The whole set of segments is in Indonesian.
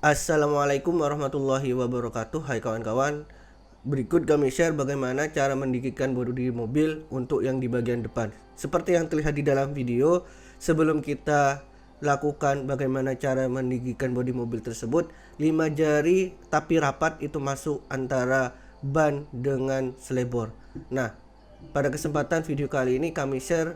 Assalamualaikum warahmatullahi wabarakatuh. Hai kawan-kawan, berikut kami share bagaimana cara mendikitkan bodi mobil untuk yang di bagian depan. Seperti yang terlihat di dalam video, sebelum kita lakukan bagaimana cara mendikitkan bodi mobil tersebut, 5 jari tapi rapat itu masuk antara ban dengan selebor. Nah, pada kesempatan video kali ini kami share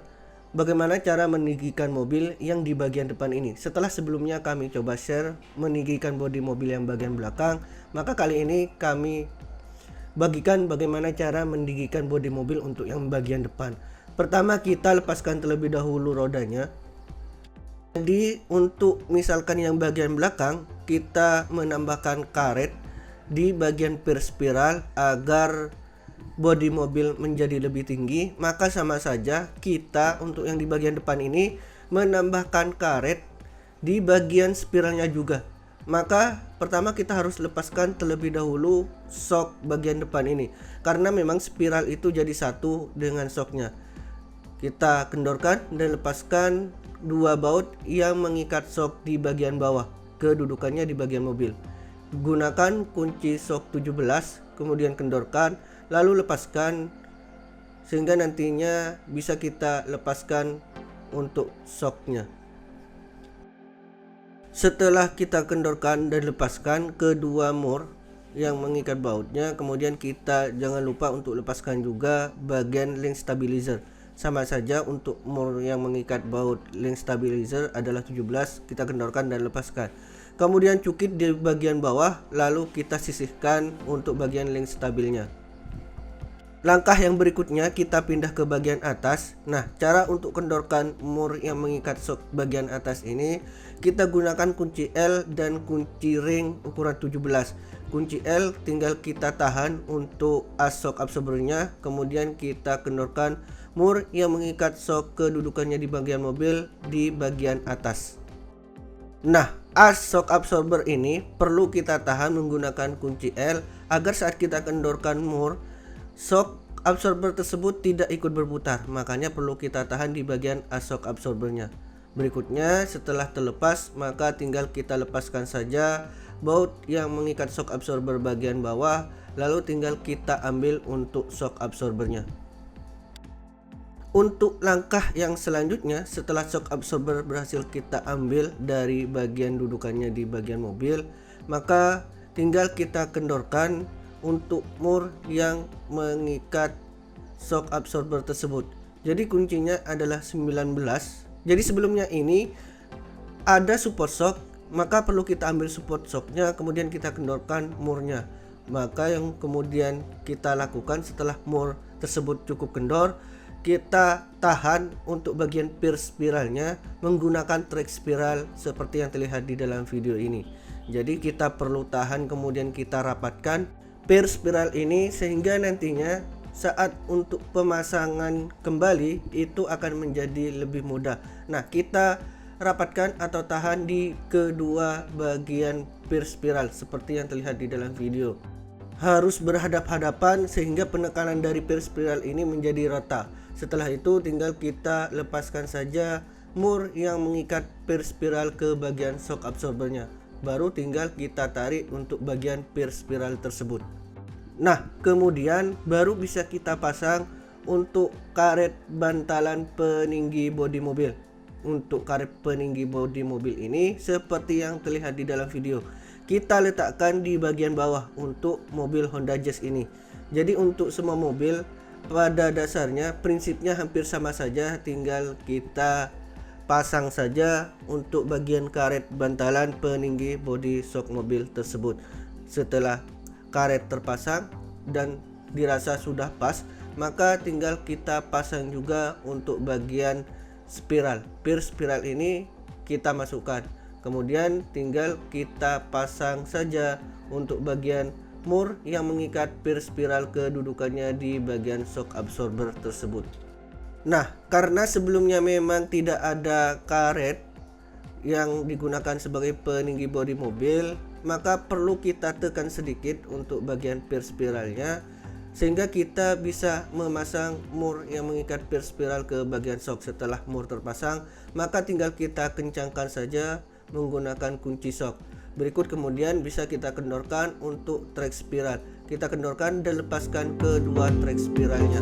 bagaimana cara meninggikan mobil yang di bagian depan ini. Setelah sebelumnya kami coba share meninggikan bodi mobil yang bagian belakang, maka kali ini kami bagikan bagaimana cara meninggikan bodi mobil untuk yang bagian depan. Pertama, kita lepaskan terlebih dahulu rodanya. Jadi untuk misalkan yang bagian belakang, kita menambahkan karet di bagian per spiral agar bodi mobil menjadi lebih tinggi, maka sama saja kita untuk yang di bagian depan ini menambahkan karet di bagian spiralnya juga. Maka pertama kita harus lepaskan terlebih dahulu sok bagian depan ini, karena memang spiral itu jadi satu dengan soknya. Kita kendorkan dan lepaskan dua baut yang mengikat sok di bagian bawah, kedudukannya di bagian mobil. Gunakan kunci sok 17, kemudian kendorkan, lalu lepaskan sehingga nantinya bisa kita lepaskan untuk soknya. Setelah kita kendorkan dan lepaskan kedua mur yang mengikat bautnya, kemudian kita jangan lupa untuk lepaskan juga bagian link stabilizer. Sama saja untuk mur yang mengikat baut link stabilizer adalah 17, kita kendorkan dan lepaskan. Kemudian cukit di bagian bawah, lalu kita sisihkan untuk bagian link stabilnya. Langkah yang berikutnya kita pindah ke bagian atas. Nah, cara untuk kendorkan mur yang mengikat sok bagian atas ini, kita gunakan kunci L dan kunci ring ukuran 17. Kunci L tinggal kita tahan untuk as sok absorbernya, kemudian kita kendorkan mur yang mengikat sok kedudukannya di bagian mobil di bagian atas. Nah, as shock absorber ini perlu kita tahan menggunakan kunci L agar saat kita kendorkan mur, shock absorber tersebut tidak ikut berputar. Makanya perlu kita tahan di bagian as shock absorbernya. Berikutnya, setelah terlepas, maka tinggal kita lepaskan saja baut yang mengikat shock absorber bagian bawah, lalu tinggal kita ambil untuk shock absorbernya. Untuk langkah yang selanjutnya, setelah shock absorber berhasil kita ambil dari bagian dudukannya di bagian mobil, maka tinggal kita kendorkan untuk mur yang mengikat shock absorber tersebut. Jadi kuncinya adalah 19. Jadi sebelumnya ini ada support shock, maka perlu kita ambil support shocknya, kemudian kita kendorkan murnya. Maka yang kemudian kita lakukan setelah mur tersebut cukup kendor, kita tahan untuk bagian per spiralnya menggunakan track spiral seperti yang terlihat di dalam video ini. Jadi kita perlu tahan, kemudian kita rapatkan per spiral ini sehingga nantinya saat untuk pemasangan kembali itu akan menjadi lebih mudah. Nah, kita rapatkan atau tahan di kedua bagian per spiral seperti yang terlihat di dalam video. Harus berhadap-hadapan sehingga penekanan dari per spiral ini menjadi rata. Setelah itu tinggal kita lepaskan saja mur yang mengikat per spiral ke bagian shock absorbernya. Baru tinggal kita tarik untuk bagian per spiral tersebut. Nah, kemudian baru bisa kita pasang untuk karet bantalan peninggi bodi mobil. Untuk karet peninggi bodi mobil ini seperti yang terlihat di dalam video, kita letakkan di bagian bawah untuk mobil Honda Jazz ini. Jadi untuk semua mobil pada dasarnya prinsipnya hampir sama saja, tinggal kita pasang saja untuk bagian karet bantalan peninggi bodi shock mobil tersebut. Setelah karet terpasang dan dirasa sudah pas, maka tinggal kita pasang juga untuk bagian spiral. Per spiral ini kita masukkan, kemudian tinggal kita pasang saja untuk bagian mur yang mengikat per spiral kedudukannya di bagian shock absorber tersebut. Nah, karena sebelumnya memang tidak ada karet yang digunakan sebagai peninggi bodi mobil, maka perlu kita tekan sedikit untuk bagian per spiralnya sehingga kita bisa memasang mur yang mengikat per spiral ke bagian shock. Setelah mur terpasang, maka tinggal kita kencangkan saja menggunakan kunci shock. Berikut kemudian bisa kita kendorkan untuk track spiral. Kita kendorkan dan lepaskan kedua track spiralnya.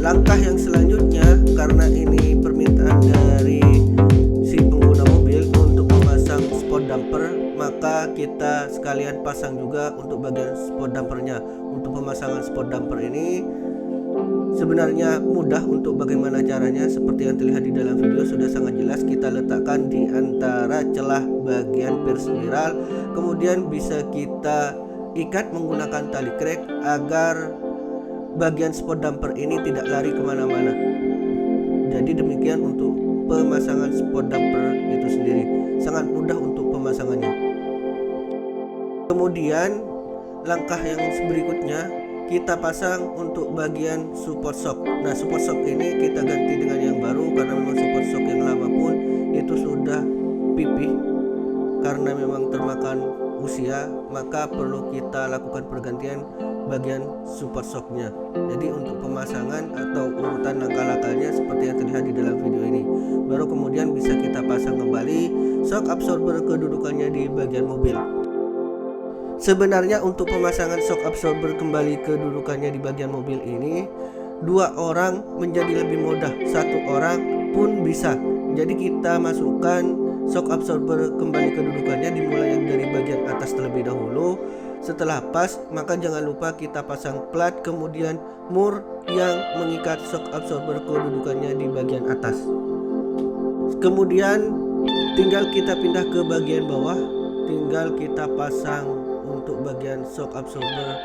Langkah yang selanjutnya, karena ini permintaan dari si pengguna mobil untuk memasang spot damper, maka kita sekalian pasang juga untuk bagian spot dampernya. Untuk pemasangan spot damper ini sebenarnya mudah. Untuk bagaimana caranya, seperti yang terlihat di dalam video sudah sangat jelas. Kita letakkan di antara celah bagian per spiral, kemudian bisa kita ikat menggunakan tali krek agar bagian spot damper ini tidak lari kemana-mana. Jadi demikian untuk pemasangan spot damper itu sendiri, sangat mudah untuk pemasangannya. Kemudian langkah yang berikutnya, kita pasang untuk bagian support shock. Nah, support shock ini kita ganti dengan yang baru, karena memang support shock yang lama pun itu sudah pipih karena memang termakan usia, maka perlu kita lakukan pergantian bagian support shocknya. Jadi untuk pemasangan atau urutan langkah-langkahnya seperti yang terlihat di dalam video ini. Baru kemudian bisa kita pasang kembali shock absorber kedudukannya di bagian mobil. Sebenarnya untuk pemasangan shock absorber kembali kedudukannya di bagian mobil ini, 2 orang menjadi lebih mudah, 1 orang pun bisa. Jadi kita masukkan shock absorber kembali kedudukannya dimulai yang dari bagian atas terlebih dahulu. Setelah pas, maka jangan lupa kita pasang plat, kemudian mur yang mengikat shock absorber kedudukannya di bagian atas. Kemudian tinggal kita pindah ke bagian bawah, tinggal kita pasang untuk bagian shock absorber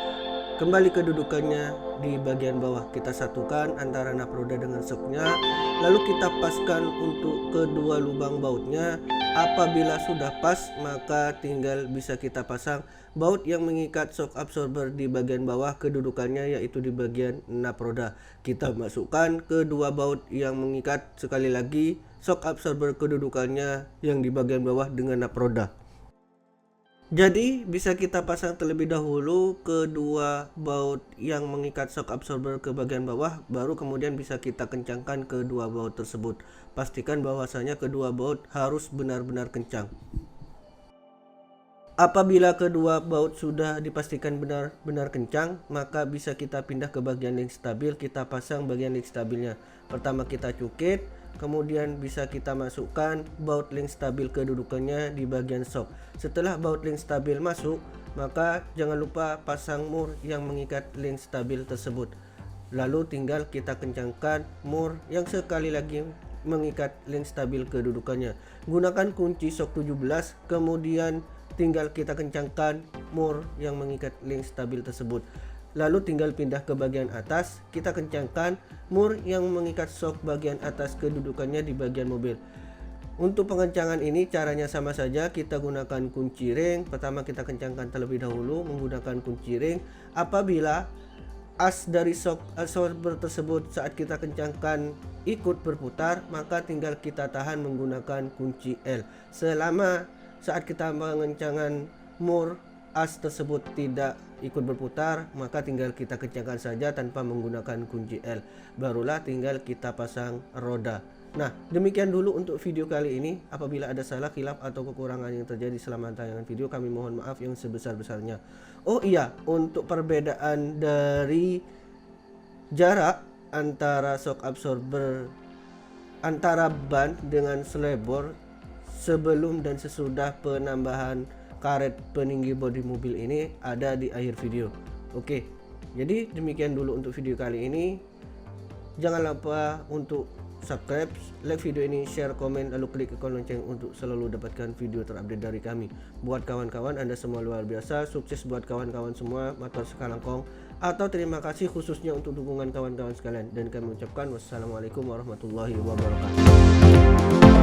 kembali kedudukannya di bagian bawah. Kita satukan antara nap roda dengan shocknya, lalu kita paskan untuk kedua lubang bautnya. Apabila sudah pas, maka tinggal bisa kita pasang baut yang mengikat shock absorber di bagian bawah kedudukannya, yaitu di bagian nap roda. Kita masukkan kedua baut yang mengikat sekali lagi shock absorber kedudukannya yang di bagian bawah dengan nap roda. Jadi bisa kita pasang terlebih dahulu kedua baut yang mengikat shock absorber ke bagian bawah, baru kemudian bisa kita kencangkan kedua baut tersebut. Pastikan bahwasanya kedua baut harus benar-benar kencang. Apabila kedua baut sudah dipastikan benar-benar kencang, maka bisa kita pindah ke bagian link stabil. Kita pasang bagian link stabilnya. Pertama kita cukit, kemudian bisa kita masukkan baut link stabil kedudukannya di bagian shock. Setelah baut link stabil masuk, maka jangan lupa pasang mur yang mengikat link stabil tersebut. Lalu tinggal kita kencangkan mur yang sekali lagi mengikat link stabil kedudukannya. Gunakan kunci shock 17, kemudian tinggal kita kencangkan mur yang mengikat link stabil tersebut. Lalu tinggal pindah ke bagian atas, kita kencangkan mur yang mengikat shock bagian atas kedudukannya di bagian mobil. Untuk pengencangan ini caranya sama saja, kita gunakan kunci ring. Pertama kita kencangkan terlebih dahulu menggunakan kunci ring. Apabila as dari shock absorber tersebut saat kita kencangkan ikut berputar, maka tinggal kita tahan menggunakan kunci L. Selama saat kita mengencangkan mur as tersebut tidak ikut berputar, maka tinggal kita kencangkan saja tanpa menggunakan kunci L. Barulah tinggal kita pasang roda. Nah, demikian dulu untuk video kali ini. Apabila ada salah, khilaf atau kekurangan yang terjadi selama tayangan video, kami mohon maaf yang sebesar-besarnya. Oh iya, untuk perbedaan dari jarak antara shock absorber antara ban dengan selebor sebelum dan sesudah penambahan karet peninggi bodi mobil ini ada di akhir video. Oke, jadi demikian dulu untuk video kali ini. Jangan lupa untuk subscribe, like video ini, share, komen, lalu klik ikon lonceng untuk selalu dapatkan video terupdate dari kami. Buat kawan-kawan Anda semua luar biasa, sukses buat kawan-kawan semua, matur sekalangkong, atau terima kasih khususnya untuk dukungan kawan-kawan sekalian. Dan kami ucapkan wassalamualaikum warahmatullahi wabarakatuh.